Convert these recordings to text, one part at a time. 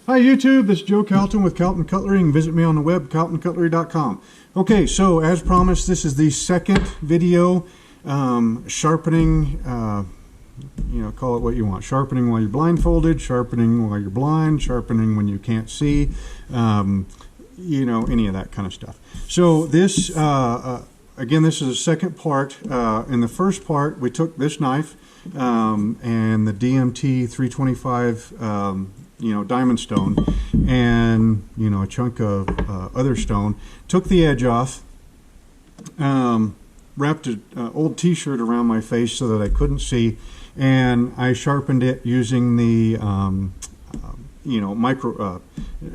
Hi YouTube, this is Joe Calton with Calton Cutlery. You can visit me on the web, caltoncutlery.com. Okay, so as promised, this is the second video, sharpening, call it what you want. Sharpening while you're blindfolded, sharpening while you're blind, sharpening when you can't see, any of that kind of stuff. So this, again, this is the second part. In the first part, we took this knife and the DMT 325 diamond stone and a chunk of other stone, took the edge off, wrapped an old t-shirt around my face so that I couldn't see, and I sharpened it using the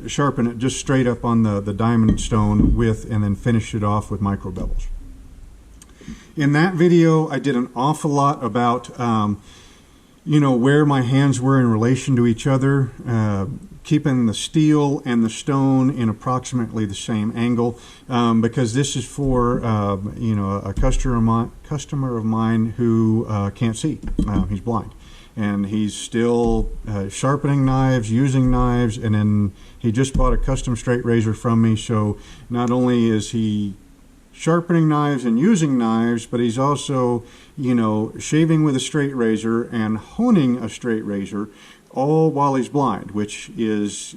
sharpen it just straight up on the diamond stone and then finish it off with micro bevels. In that video I did an awful lot about where my hands were in relation to each other, keeping the steel and the stone in approximately the same angle, because this is for a customer of mine who can't see. He's blind, and he's still sharpening knives, using knives, and then he just bought a custom straight razor from me. So not only is he sharpening knives and using knives, but he's also, shaving with a straight razor and honing a straight razor, all while he's blind, which is,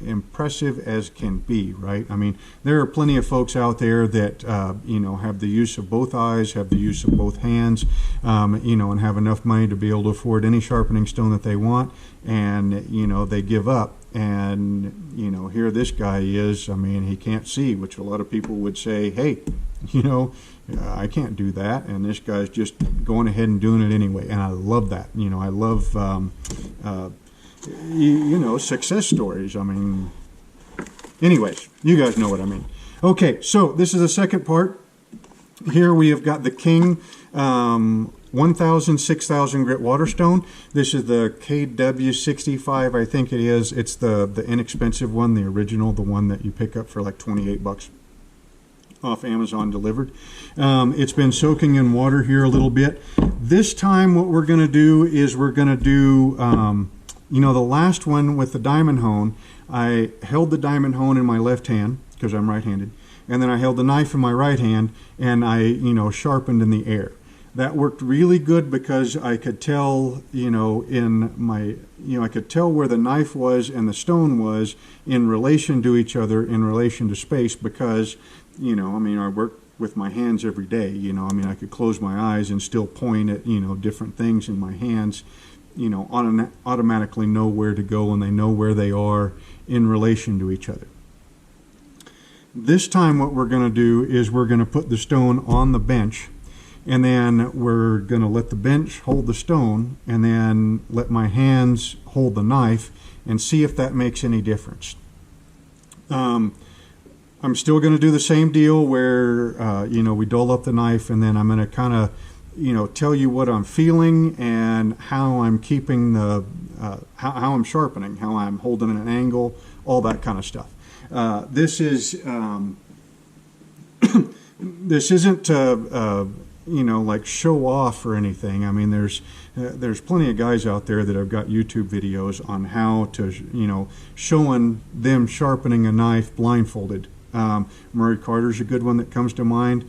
impressive as can be, right? I mean, there are plenty of folks out there that, have the use of both eyes, have the use of both hands, and have enough money to be able to afford any sharpening stone that they want, and, they give up. And, here this guy is, he can't see, which a lot of people would say, hey, I can't do that. And this guy's just going ahead and doing it anyway. And I love that. I love, success stories. Anyways, you guys know what I mean. Okay, so this is the second part. Here we have got the King 1000, 6000 grit waterstone. This is the KW65, I think it is. It's the inexpensive one, the original, the one that you pick up for like 28 bucks off Amazon delivered. It's been soaking in water here a little bit. This time what we're going to do is we're going to do, the last one with the diamond hone. I held the diamond hone in my left hand because I'm right-handed, and then I held the knife in my right hand, and I, sharpened in the air. That worked really good because I could tell, I could tell where the knife was and the stone was in relation to each other, in relation to space, because, I work with my hands every day, I could close my eyes and still point at, different things in my hands, automatically know where to go, and they know where they are in relation to each other. This time what we're going to do is we're going to put the stone on the bench, and then we're going to let the bench hold the stone, and then let my hands hold the knife, and see if that makes any difference. I'm still going to do the same deal where, we dull up the knife, and then I'm going to kind of, tell you what I'm feeling and how I'm keeping the, how I'm sharpening, how I'm holding an angle, all that kind of stuff. This is, this isn't, like show off or anything. There's plenty of guys out there that have got YouTube videos on how to, showing them sharpening a knife blindfolded. Murray Carter's a good one that comes to mind.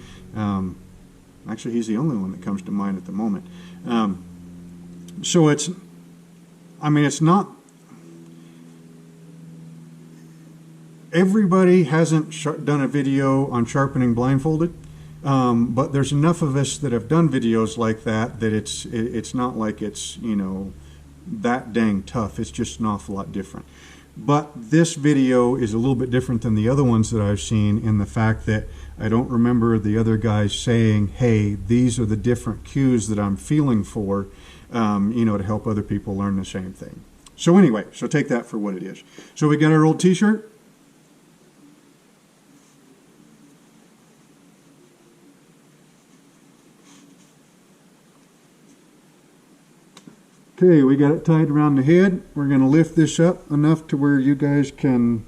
Actually, he's the only one that comes to mind at the moment. So it's not, everybody hasn't done a video on sharpening blindfolded. But there's enough of us that have done videos like that it's not like it's that dang tough. It's just an awful lot different. But this video is a little bit different than the other ones that I've seen, in the fact that I don't remember the other guys saying, hey, these are the different cues that I'm feeling for, to help other people learn the same thing. So anyway, so take that for what it is. So we got our old t-shirt. Okay, we got it tied around the head. We're going to lift this up enough to where you guys can,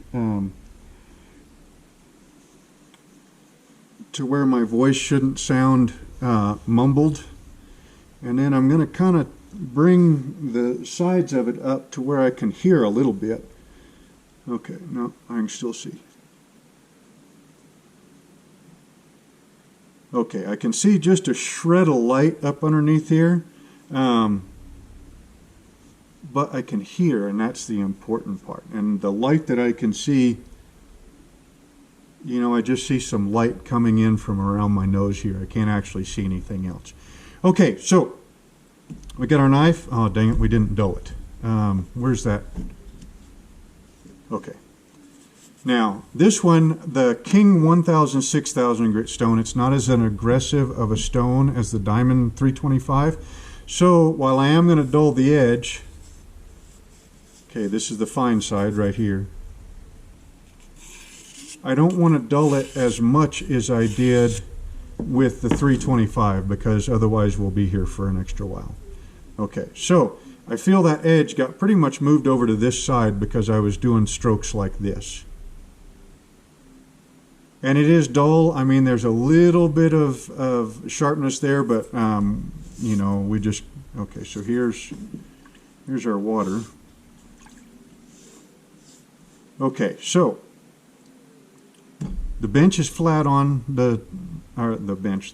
to where my voice shouldn't sound mumbled. And then I'm going to kind of bring the sides of it up to where I can hear a little bit. Okay, no, I can still see. Okay, I can see just a shred of light up underneath here, but I can hear, and that's the important part. And the light that I can see, you know, I just see some light coming in from around my nose here. I can't actually see anything else. Okay, so we got our knife. Oh, dang it, we didn't dull it. Where's that? Okay. Now, this one, the King 1000 6000 grit stone, it's not as an aggressive of a stone as the Diamond 325. So while I am going to dull the edge, okay, this is the fine side right here. I don't want to dull it as much as I did with the 325 because otherwise we'll be here for an extra while. Okay, so I feel that edge got pretty much moved over to this side because I was doing strokes like this. And it is dull. I mean, there's a little bit of sharpness there, but, you know, we just, okay, so here's our water. Okay, so the bench is flat on the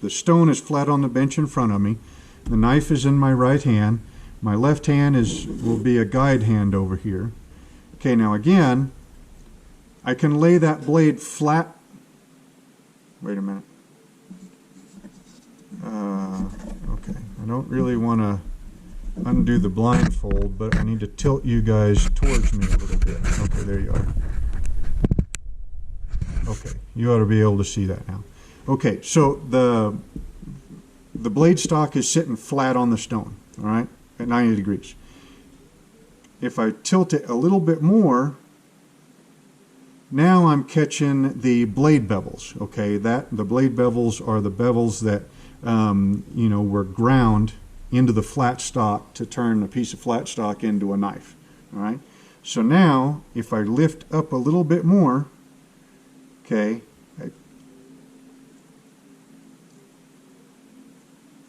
stone is flat on the bench in front of me. The knife is in my right hand. My left hand will be a guide hand over here. Okay, now again, I can lay that blade flat. Wait a minute. Okay, I don't really want to undo the blindfold, but I need to tilt you guys towards me a little bit. Okay, there you are. Okay, you ought to be able to see that now. Okay, so the blade stock is sitting flat on the stone, all right, at 90 degrees. If I tilt it a little bit more, now I'm catching the blade bevels. Okay, the blade bevels are the bevels that you know, were ground into the flat stock to turn a piece of flat stock into a knife. All right. So now, if I lift up a little bit more, okay,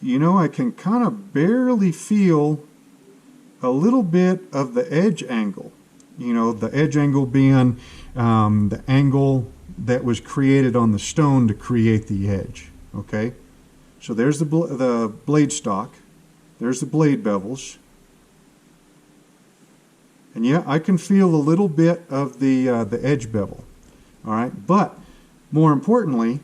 you know, I can kind of barely feel a little bit of the edge angle. You know, the edge angle being the angle that was created on the stone to create the edge. Okay, so there's the blade stock, there's the blade bevels, and yeah, I can feel a little bit of the edge bevel. All right, but more importantly,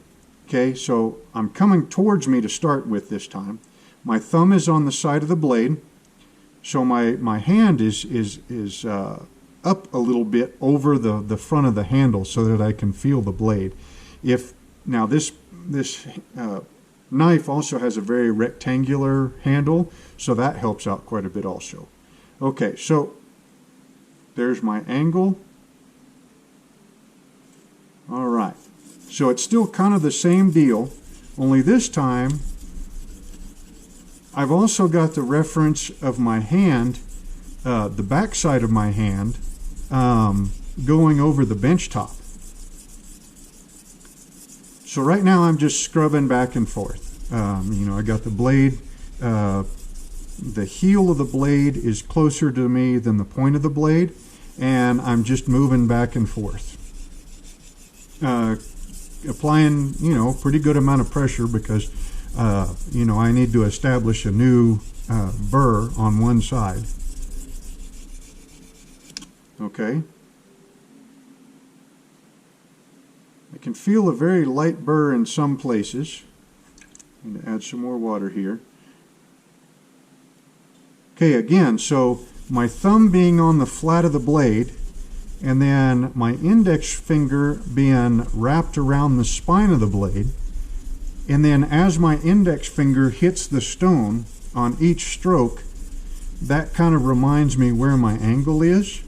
okay, so I'm coming towards me to start with this time. My thumb is on the side of the blade, so my hand is up a little bit over the front of the handle so that I can feel the blade. Now this knife also has a very rectangular handle, so that helps out quite a bit also. Okay, so there's my angle. All right, so it's still kind of the same deal, only this time I've also got the reference of my hand, the back side of my hand, going over the bench top. So right now I'm just scrubbing back and forth. You know, I got the blade, the heel of the blade is closer to me than the point of the blade, and I'm just moving back and forth. Applying, you know, pretty good amount of pressure because, you know, I need to establish a new burr on one side. Okay. I can feel a very light burr in some places. I'm going to add some more water here. Okay, again, so my thumb being on the flat of the blade and then my index finger being wrapped around the spine of the blade, and then as my index finger hits the stone on each stroke, that kind of reminds me where my angle is.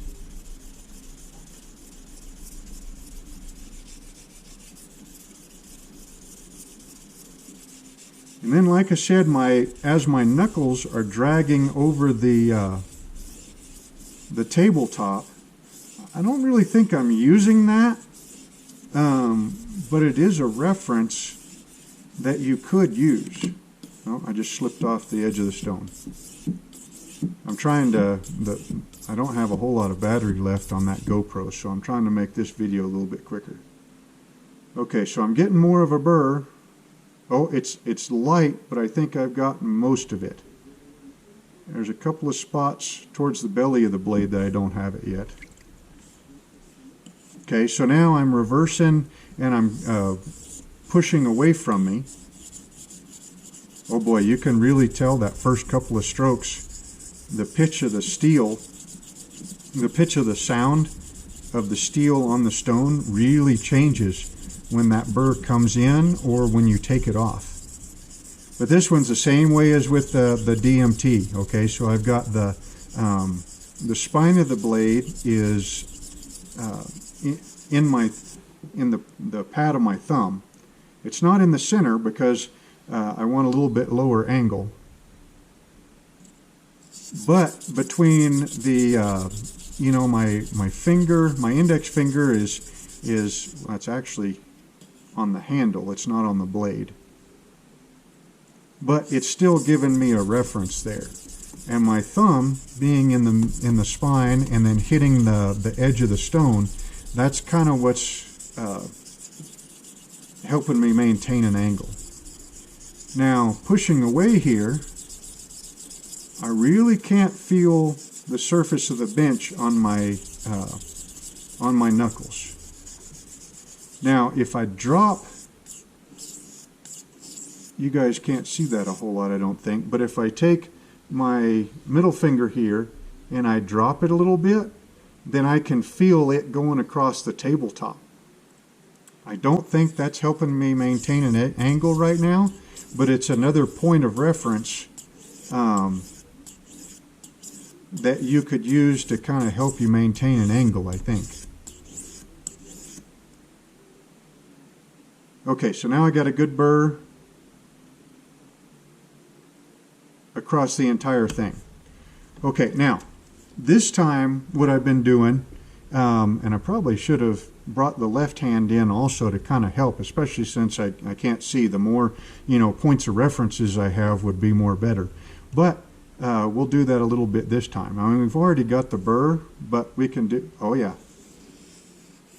And then, like I said, as my knuckles are dragging over the tabletop, I don't really think I'm using that, but it is a reference that you could use. Oh, I just slipped off the edge of the stone. I'm trying to, I don't have a whole lot of battery left on that GoPro, so I'm trying to make this video a little bit quicker. Okay, so I'm getting more of a burr. Oh, it's light, but I think I've gotten most of it. There's a couple of spots towards the belly of the blade that I don't have it yet. Okay, so now I'm reversing and I'm pushing away from me. Oh boy, you can really tell that first couple of strokes, the pitch of the steel, the pitch of the sound of the steel on the stone really changes when that burr comes in or when you take it off. But this one's the same way as with the DMT. Okay, so I've got the spine of the blade is in the pad of my thumb. It's not in the center because I want a little bit lower angle. But between the my finger, my index finger is well, it's actually on the handle. It's not on the blade. But it's still giving me a reference there. And my thumb being in the spine and then hitting the edge of the stone, that's kind of what's helping me maintain an angle. Now, pushing away here, I really can't feel the surface of the bench on my knuckles. Now, if I drop, you guys can't see that a whole lot, I don't think, but if I take my middle finger here and I drop it a little bit, then I can feel it going across the tabletop. I don't think that's helping me maintain an angle right now, but it's another point of reference that you could use to kind of help you maintain an angle, I think. Okay, so now I got a good burr across the entire thing. Okay, now, this time what I've been doing, and I probably should have brought the left hand in also to kind of help, especially since I can't see. The more, points of references I have would be more better. But we'll do that a little bit this time. I mean, we've already got the burr, but we can do, oh yeah.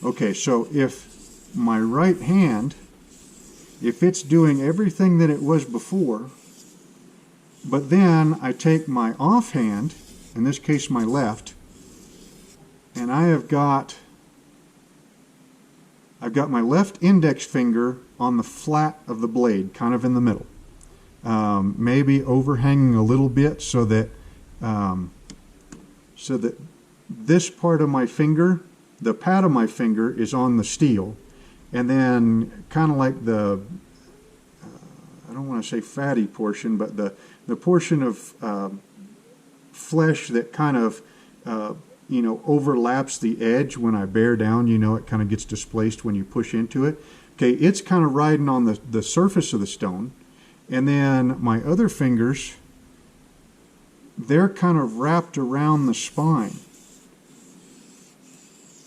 Okay, so if my right hand, if it's doing everything that it was before, but then I take my offhand, in this case my left, and I've got my left index finger on the flat of the blade, kind of in the middle. Maybe overhanging a little bit so that this part of my finger, the pad of my finger, is on the steel, and then kind of like the I don't want to say fatty portion, but the portion of flesh that kind of overlaps the edge when I bear down, it kind of gets displaced when you push into it. Okay, it's kind of riding on the surface of the stone. And then my other fingers, they're kind of wrapped around the spine.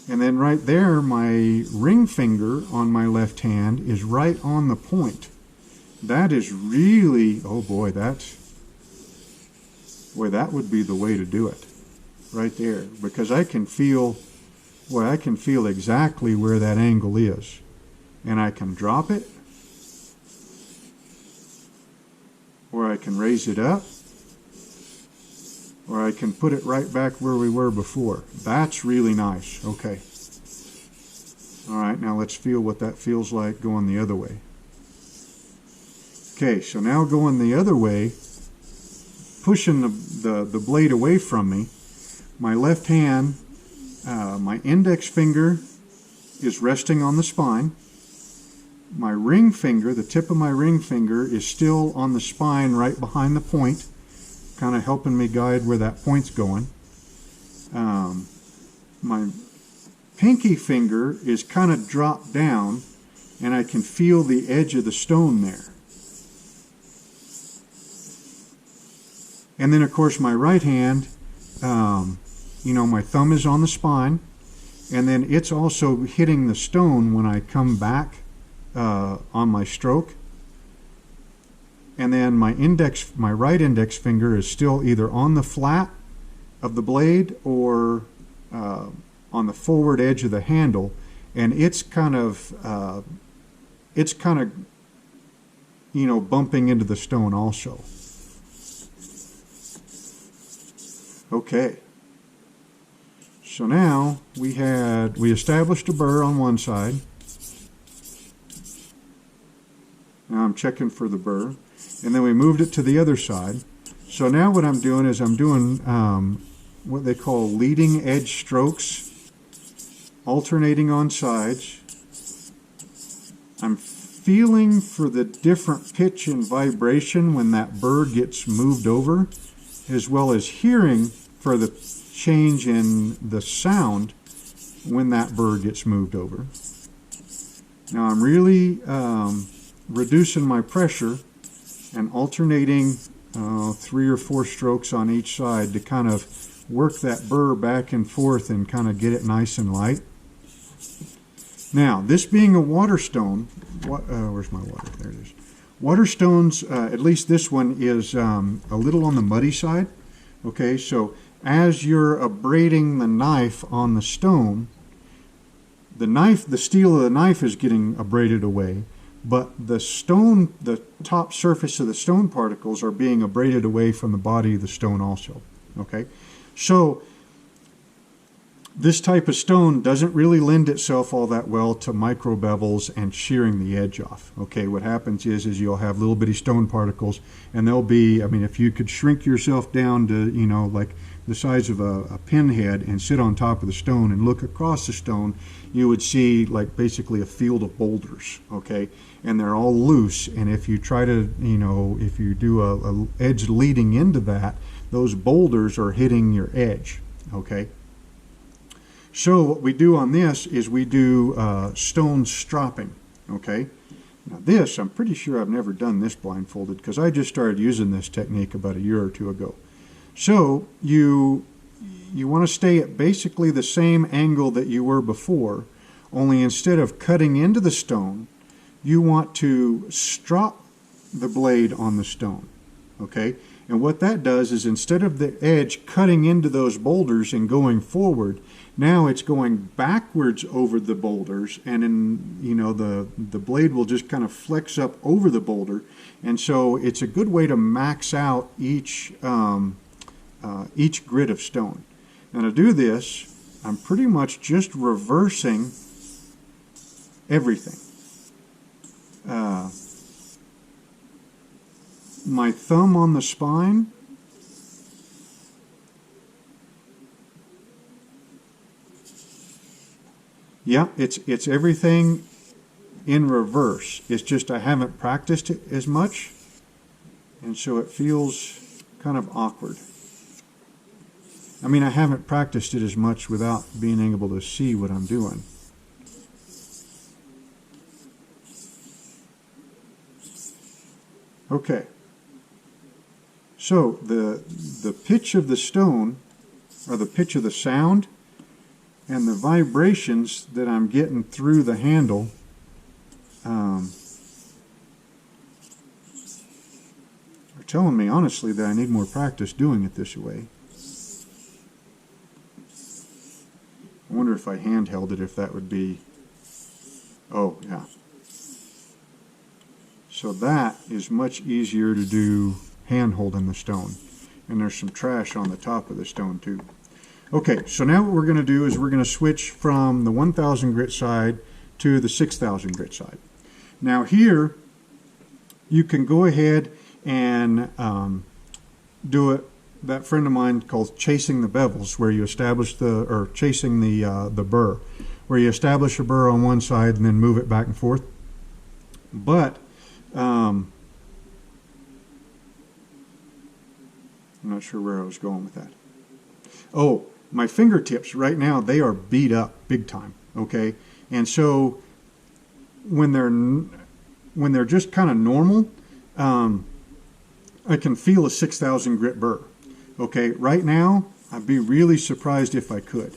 And then right there, my ring finger on my left hand is right on the point. That is really, oh boy, that would be the way to do it. Right there, because I can feel exactly where that angle is, and I can drop it, or I can raise it up, or I can put it right back where we were before. That's really nice. Okay. All right, now let's feel what that feels like going the other way. Okay, so now going the other way, pushing the blade away from me. My left hand, my index finger is resting on the spine. My ring finger, the tip of my ring finger, is still on the spine right behind the point, kind of helping me guide where that point's going. My pinky finger is kind of dropped down, and I can feel the edge of the stone there. And then, of course, my right hand, my thumb is on the spine, and then it's also hitting the stone when I come back on my stroke. And then my right index finger is still either on the flat of the blade or on the forward edge of the handle, and it's kind of bumping into the stone also. Okay. So now we established a burr on one side. Now I'm checking for the burr, and then we moved it to the other side. So now what I'm doing is I'm doing what they call leading edge strokes, alternating on sides. I'm feeling for the different pitch and vibration when that burr gets moved over, as well as hearing for the change in the sound when that burr gets moved over. Now I'm really reducing my pressure and alternating 3 or 4 strokes on each side to kind of work that burr back and forth and kind of get it nice and light. Now, this being a waterstone, where's my water? There it is. Waterstones, at least this one, is a little on the muddy side. Okay, so as you're abrading the knife on the stone, the steel of the knife is getting abraded away, but the top surface of the stone particles are being abraded away from the body of the stone also. Okay, so this type of stone doesn't really lend itself all that well to micro bevels and shearing the edge off. Okay, what happens is you'll have little bitty stone particles, and they'll be, I mean, if you could shrink yourself down to, like the size of a pinhead and sit on top of the stone and look across the stone, you would see like basically a field of boulders, okay? And they're all loose, and if you try to, if you do a edge leading into that, those boulders are hitting your edge, okay? So what we do on this is we do stone stropping, okay? Now this, I'm pretty sure I've never done this blindfolded because I just started using this technique about a year or two ago. So you want to stay at basically the same angle that you were before, only instead of cutting into the stone, you want to strop the blade on the stone, okay? And what that does is instead of the edge cutting into those boulders and going forward, now it's going backwards over the boulders, and the blade will just kind of flex up over the boulder, and so it's a good way to max out each grit of stone. Now to do this, I'm pretty much just reversing everything. My thumb on the spine, yeah, it's everything in reverse. It's just I haven't practiced it as much, and so it feels kind of awkward. I mean, I haven't practiced it as much without being able to see what I'm doing. Okay. So the pitch of the stone, or the pitch of the sound, and the vibrations that I'm getting through the handle are telling me honestly that I need more practice doing it this way. I wonder if I handheld it, if that would be, oh yeah. So that is much easier to do hand holding the stone. And there's some trash on the top of the stone too. Okay, so now what we're going to do is we're going to switch from the 1000 grit side to the 6000 grit side. Now here, you can go ahead and do it, that friend of mine called chasing the bevels, where you establish chasing the burr, where you establish a burr on one side and then move it back and forth. But I'm not sure where I was going with that. Oh, my fingertips right now, they are beat up big time, okay? And so when they're just kind of normal, I can feel a 6000 grit burr. Okay, right now, I'd be really surprised if I could.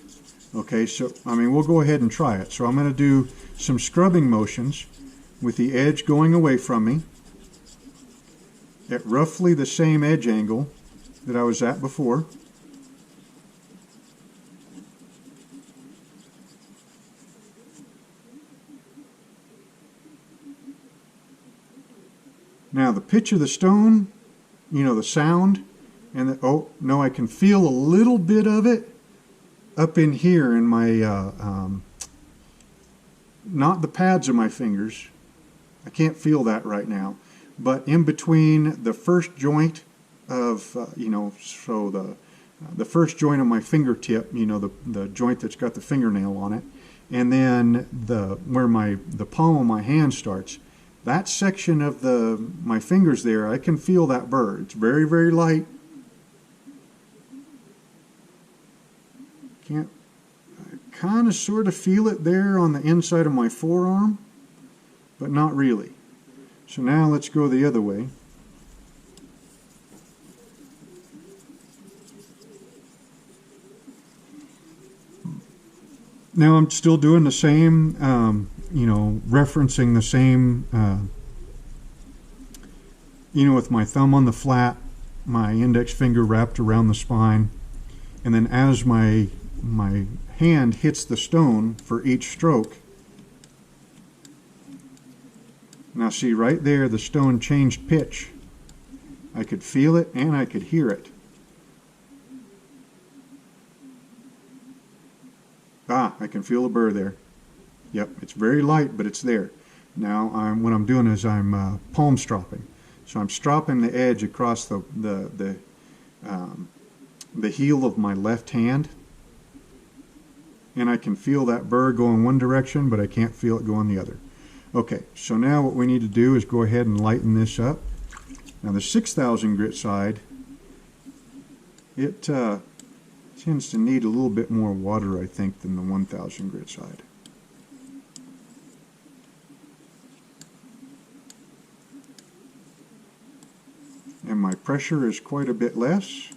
Okay, so, I mean, we'll go ahead and try it. So I'm going to do some scrubbing motions with the edge going away from me at roughly the same edge angle that I was at before. Now the pitch of the stone, you know, the sound, and the, oh, no, I can feel a little bit of it up in here in my, not the pads of my fingers. I can't feel that right now. But in between the first joint of, you know, so the first joint of my fingertip, you know, the joint that's got the fingernail on it, and then where the palm of my hand starts, that section of my fingers there, I can feel that burr. It's very, very light. I kind of sort of feel it there on the inside of my forearm, but not really. So now let's go the other way. Now I'm still doing the same, you know, referencing the same, you know, with my thumb on the flat, my index finger wrapped around the spine, and then as my hand hits the stone for each stroke. Now see right there, the stone changed pitch. I could feel it and I could hear it. Ah, I can feel a burr there. Yep, it's very light, but it's there. Now what I'm doing is I'm palm stropping. So I'm stropping the edge across the heel of my left hand, and I can feel that burr going one direction, but I can't feel it going the other. Okay, so now what we need to do is go ahead and lighten this up. Now the 6,000 grit side, it tends to need a little bit more water, I think, than the 1,000 grit side. And my pressure is quite a bit less.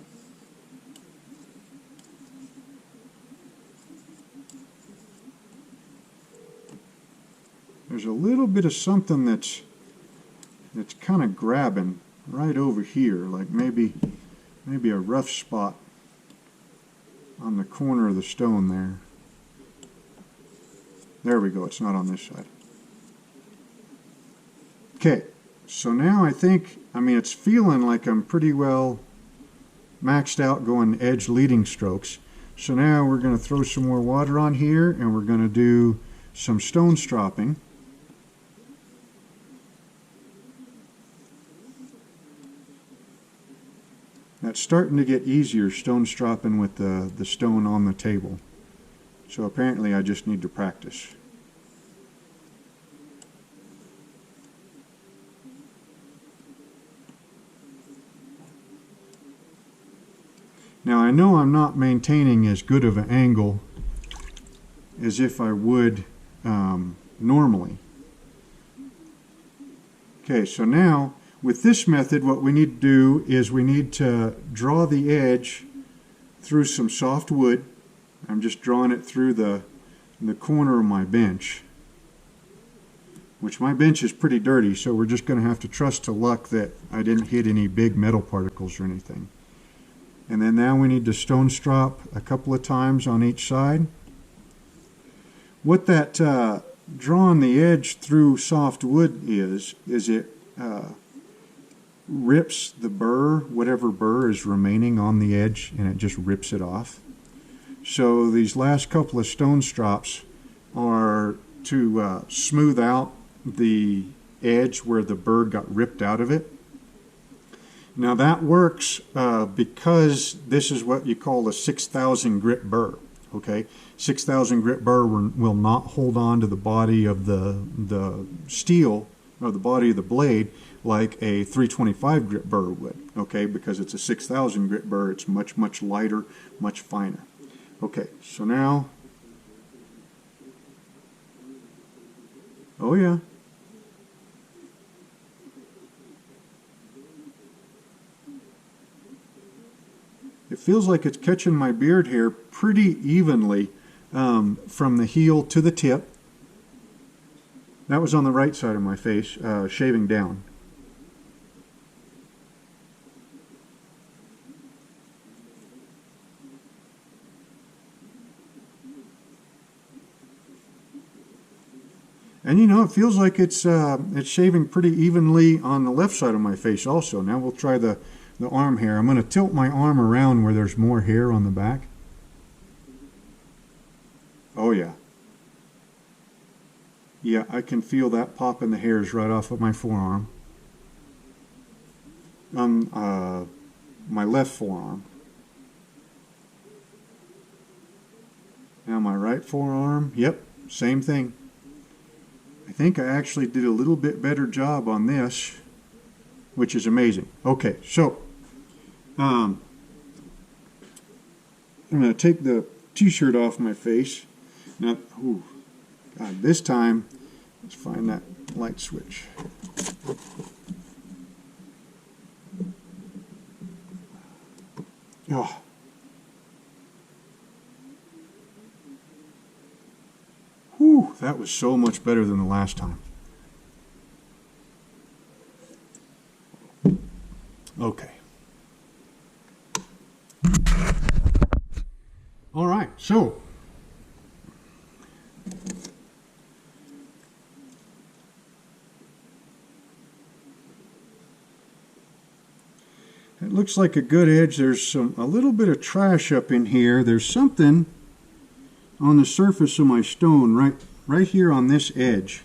There's a little bit of something that's kind of grabbing right over here, like maybe a rough spot on the corner of the stone there. There we go, it's not on this side. Okay, so now I mean, it's feeling like I'm pretty well maxed out going edge leading strokes. So now we're going to throw some more water on here, and we're going to do some stone stropping. That's starting to get easier, stone stropping with the stone on the table. So apparently I just need to practice. Now I know I'm not maintaining as good of an angle as if I would normally. Okay, so now with this method, what we need to do is we need to draw the edge through some soft wood. I'm just drawing it through the corner of my bench, which my bench is pretty dirty, so we're just going to have to trust to luck that I didn't hit any big metal particles or anything. And then now we need to stone strop a couple of times on each side. What that drawing the edge through soft wood is it rips the burr, whatever burr is remaining on the edge, and it just rips it off. So these last couple of stone strops are to smooth out the edge where the burr got ripped out of it. Now that works because this is what you call a 6,000 grit burr. Okay, 6,000 grit burr will not hold on to the body of the steel or the body of the blade like a 325 grit burr would, okay, because it's a 6,000 grit burr. It's much, much lighter, much finer. Okay, so now, oh yeah, it feels like it's catching my beard hair pretty evenly from the heel to the tip. That was on the right side of my face, shaving down. And you know, it feels like it's shaving pretty evenly on the left side of my face also. Now we'll try the arm hair. I'm going to tilt my arm around where there's more hair on the back. Oh yeah. Yeah, I can feel that popping the hairs right off of my forearm. My left forearm. Now my right forearm, yep, same thing. I think I actually did a little bit better job on this, which is amazing. Okay, so I'm going to take the t-shirt off my face. Now, ooh, God, this time, let's find that light switch. Oh. Whew, that was so much better than the last time. Okay. All right, so it looks like a good edge. There's a little bit of trash up in here. There's something on the surface of my stone right here on this edge.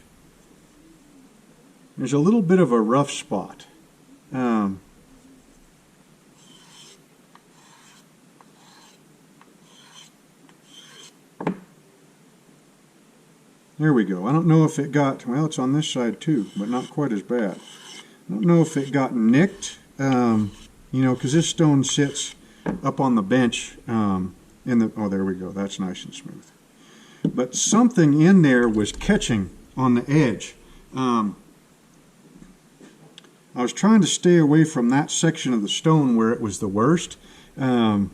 There's a little bit of a rough spot. There we go. I don't know if it got, well, it's on this side too, but not quite as bad. I don't know if it got nicked, you know, because this stone sits up on the bench oh, there we go. That's nice and smooth. But something in there was catching on the edge. I was trying to stay away from that section of the stone where it was the worst, but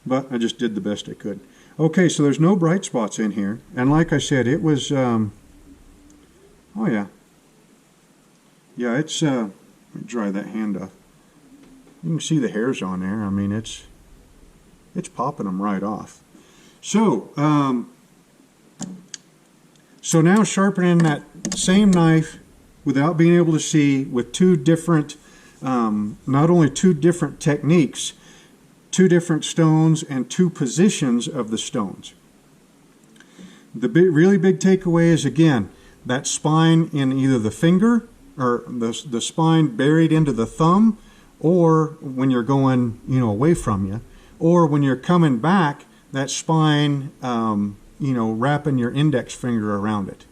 I just did the best I could. Okay, so there's no bright spots in here, and like I said, it was, oh yeah. Yeah, it's, let me dry that hand off. You can see the hairs on there. I mean, it's popping them right off. So, so now sharpening that same knife without being able to see with two different, not only two different techniques, two different stones and two positions of the stones. The really big takeaway is, again, that spine in either the finger or the spine buried into the thumb, or when you're going, you know, away from you, or when you're coming back, that spine, you know, wrapping your index finger around it.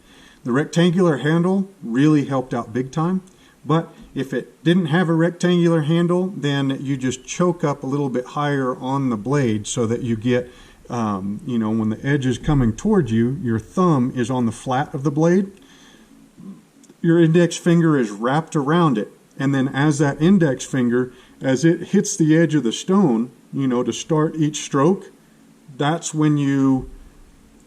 The rectangular handle really helped out big time, but if it didn't have a rectangular handle, then you just choke up a little bit higher on the blade so that you get, you know, when the edge is coming towards you, your thumb is on the flat of the blade, your index finger is wrapped around it, and then as that index finger, as it hits the edge of the stone, you know, to start each stroke, that's when you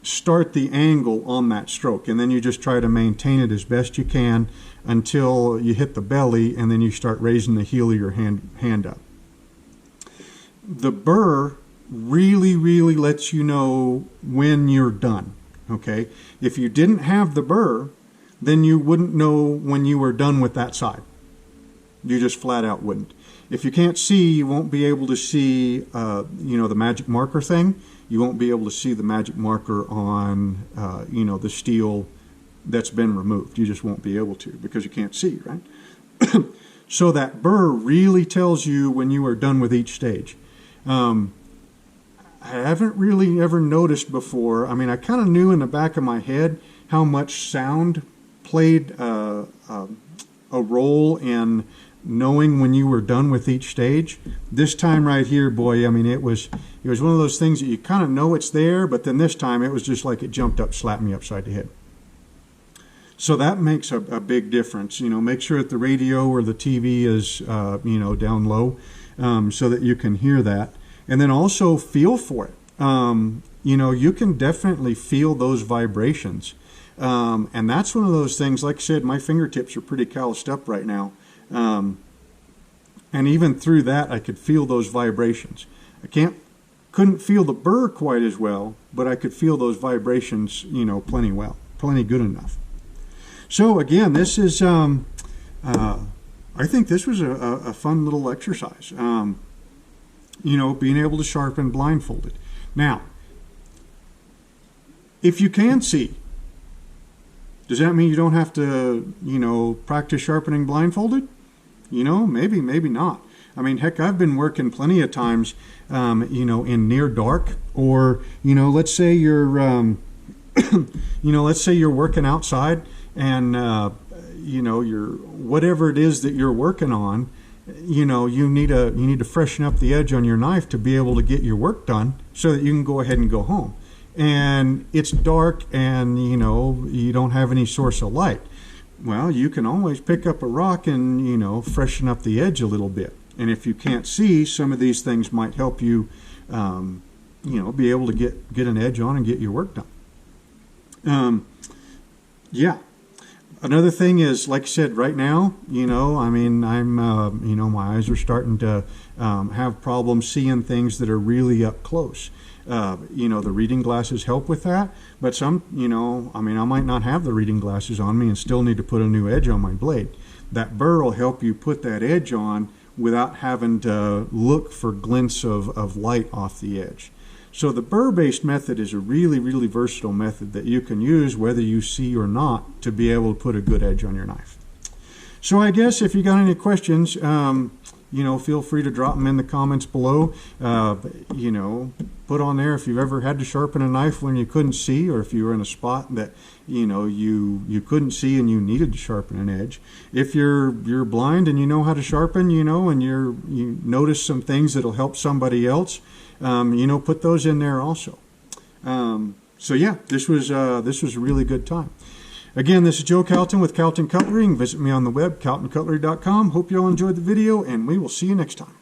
start the angle on that stroke, and then you just try to maintain it as best you can until you hit the belly, and then you start raising the heel of your hand up. The burr really lets you know when you're done, okay? If you didn't have the burr, then you wouldn't know when you were done with that side. You just flat out wouldn't. If you can't see, you won't be able to see, you know, the magic marker thing. You won't be able to see the magic marker on, you know, the steel that's been removed. You just won't be able to because you can't see, right? So that burr really tells you when you are done with each stage. I haven't really ever noticed before. I mean, I kind of knew in the back of my head how much sound played a role in knowing when you were done with each stage. This time right here, boy, I mean, it was one of those things that you kind of know it's there, but then this time it was just like it jumped up, slapped me upside the head. So that makes a big difference. You know, make sure that the radio or the TV is, you know, down low, so that you can hear that. And then also feel for it. You know, you can definitely feel those vibrations. And that's one of those things, like I said, my fingertips are pretty calloused up right now. And even through that, I could feel those vibrations. Couldn't feel the burr quite as well, but I could feel those vibrations, you know, plenty well. plenty good enough. So again, this is, I think this was a fun little exercise. You know, being able to sharpen blindfolded. Now, if you can see, does that mean you don't have to, you know, practice sharpening blindfolded? You know, maybe, maybe not. I mean, heck, I've been working plenty of times, you know, in near dark, or, you know, let's say you're, you know, let's say you're working outside and, you know, whatever it is that you're working on, you know, you need to freshen up the edge on your knife to be able to get your work done so that you can go ahead and go home. And it's dark and, you know, you don't have any source of light. Well, you can always pick up a rock and, you know, freshen up the edge a little bit. And if you can't see, some of these things might help you, you know, be able to get an edge on and get your work done. Yeah. Another thing is, like I said, right now, you know, I mean, you know, my eyes are starting to have problems seeing things that are really up close. You know, the reading glasses help with that, but some, you know, I mean, I might not have the reading glasses on me and still need to put a new edge on my blade. That burr will help you put that edge on without having to look for glints of light off the edge. So the burr-based method is a really, really versatile method that you can use whether you see or not to be able to put a good edge on your knife. So I guess if you got any questions, you know, feel free to drop them in the comments below. You know, put on there if you've ever had to sharpen a knife when you couldn't see, or if you were in a spot that, you know, you couldn't see and you needed to sharpen an edge. If you're blind and you know how to sharpen, you know, and you notice some things that'll help somebody else, you know, put those in there also. So yeah, this was a really good time. Again, this is Joe Calton with Calton Cutlery. You can visit me on the web, caltoncutlery.com. Hope you all enjoyed the video, and we will see you next time.